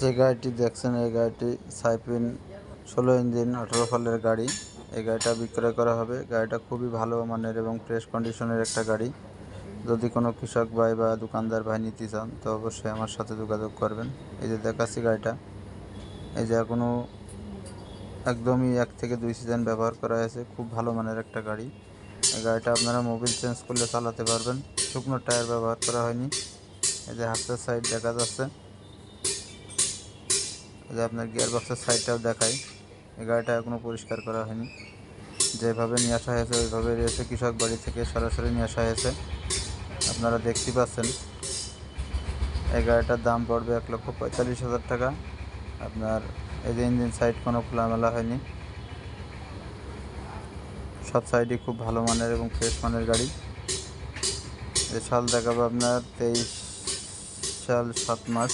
যে গাড়িটি দেখছেন এই গাড়িটি সাইপিন 16 ইঞ্জিন 18 ফলের গাড়ি। এই গাড়িটা বিক্রয় করা হবে। গাড়িটা খুবই ভালো মানের এবং ফ্রেশ কন্ডিশনের একটা গাড়ি। যদি কোনো কৃষক ভাই বা দোকানদার ভাই নিতে চান তো অবশ্যই আমার সাথে যোগাযোগ করবেন। এই যে দেখাচ্ছি গাড়িটা, এই যে এখনো একদমই 1 থেকে 2 সিজন ব্যবহার করা হয়েছে। খুব ভালো মানের একটা গাড়ি। এই গাড়িটা আপনারা মোবিল চেঞ্জ করলে চালাতে পারবেন। শুকনো টায়ার ব্যবহার করা হয়নি। এই যে হাতের সাইড দেখা যাচ্ছে, এই যে আপনার গিয়ার বক্সের সাইডটাও দেখাই। এই গাড়িটা এখনও পরিষ্কার করা হয়নি। যেভাবে নিয়ে আসা হয়েছে ওইভাবে রয়েছে, কৃষক বাড়ি থেকে সরাসরি নিয়ে আসা হয়েছে। আপনারা দেখতে পাচ্ছেন এই গাড়িটার দাম পড়বে 1,45,000 টাকা। আপনার এই যে ইঞ্জিন সাইড কোনো খোলামেলা হয়নি, সব সাইডই খুব ভালো মানের এবং ফ্রেশ মানের গাড়ি। এই সাল দেখাবো আপনার 23 সাল 7 মাস।